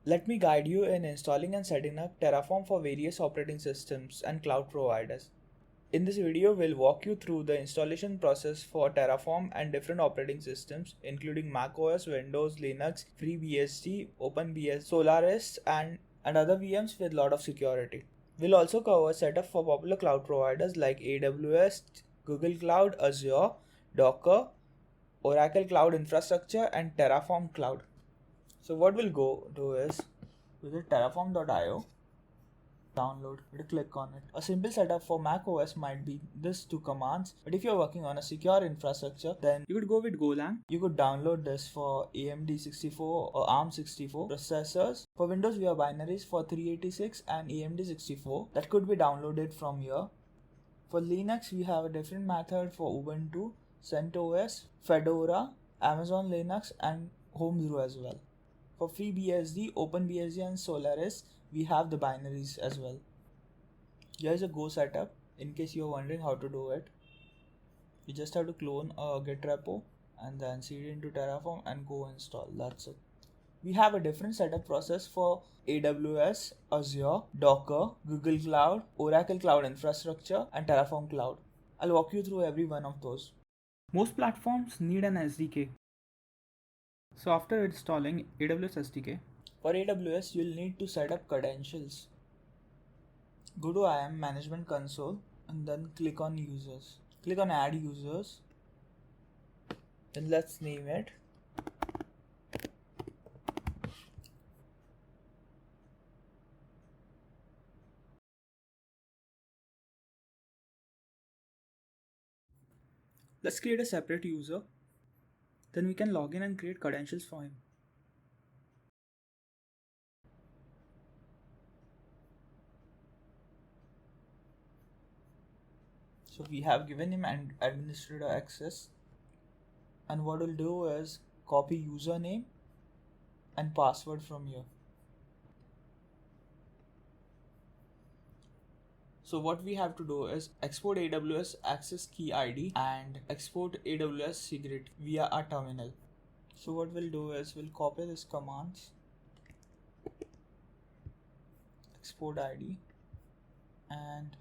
Let me guide you in installing and setting up Terraform for various operating systems and cloud providers. In this video, we'll walk you through the installation process for Terraform and different operating systems, including macOS, Windows, Linux, FreeBSD, OpenBSD, Solaris, and other VMs with a lot of security. We'll also cover setup for popular cloud providers like AWS, Google Cloud, AZURE, Docker, Oracle Cloud Infrastructure, and Terraform Cloud. So what we'll go do is visit terraform.io, download, click on it. A simple setup for macOS might be this two commands, but if you're working on a secure infrastructure, then you could go with Golang. You could download this for AMD 64 or ARM 64 processors. For Windows, we have binaries for 386 and AMD 64 that could be downloaded from here. For Linux, we have a different method for Ubuntu, CentOS, Fedora, Amazon Linux, and Homebrew as well. For FreeBSD, OpenBSD, and Solaris, we have the binaries as well. Here's a Go setup in case you're wondering how to do it. You just have to clone a Git repo and then cd into Terraform and go install. That's it. We have a different setup process for AWS, AZURE, Docker, Google Cloud, Oracle Cloud Infrastructure, and Terraform Cloud. I'll walk you through every one of those. Most platforms need an SDK. So after installing AWS SDK, for AWS, you'll need to set up credentials. Go to IAM Management Console and then click on Users. Click on Add Users. Then let's name it. let's create a separate user. Then we can log in and create credentials for him. So we have given him an administrator access, and what we'll do is copy username and password from here. So what we have to do is export AWS access key ID and export AWS secret via our terminal. So what we'll do is we'll copy this commands, export ID, and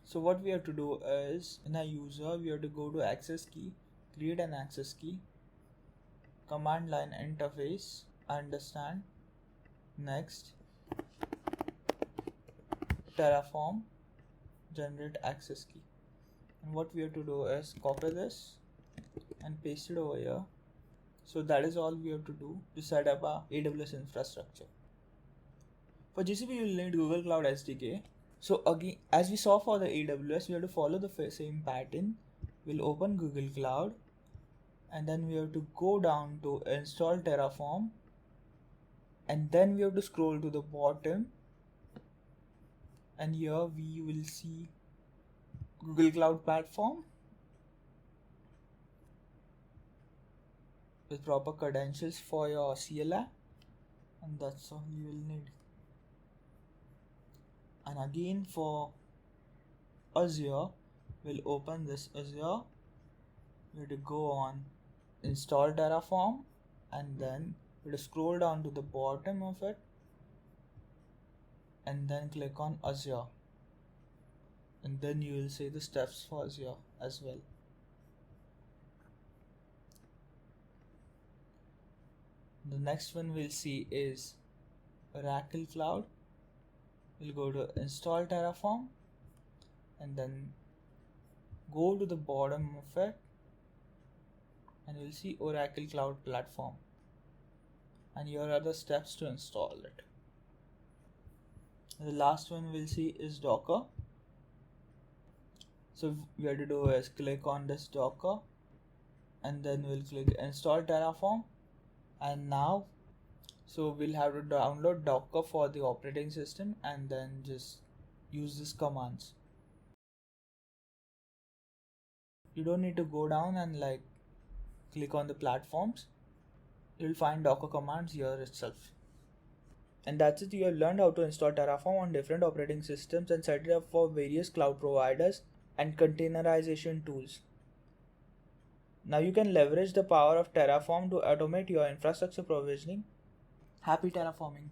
so what we have to do is in our user we have to go to access key, create an access key, command line interface, understand, next, Terraform, generate access key. And what we have to do is copy this and paste it over here. So that is all we have to do to set up our AWS infrastructure. For GCP, you will need Google Cloud SDK. So again, as we saw for the AWS, we have to follow the same pattern. We'll open Google Cloud and then we have to go down to install Terraform, and then we have to scroll to the bottom, and here we will see Google Cloud Platform with proper credentials for your CLI, and that's all you will need. And again for AZURE, we'll open this AZURE. You have to go on install Terraform, and then you have to scroll down to the bottom of it and then click on AZURE, and then you will see the steps for AZURE as well. The next one we'll see is Oracle Cloud. We'll go to install Terraform and then go to the bottom of it and you'll see Oracle Cloud Platform, and here are the steps to install it. And the last one we'll see is Docker. So we have to do is click on this Docker and then we'll click install Terraform, and now so we'll have to download Docker for the operating system and then just use these commands. You don't need to go down and click on the platforms. You'll find Docker commands here itself. And that's it. You have learned how to install Terraform on different operating systems and set it up for various cloud providers and containerization tools. Now you can leverage the power of Terraform to automate your infrastructure provisioning. Happy terraforming!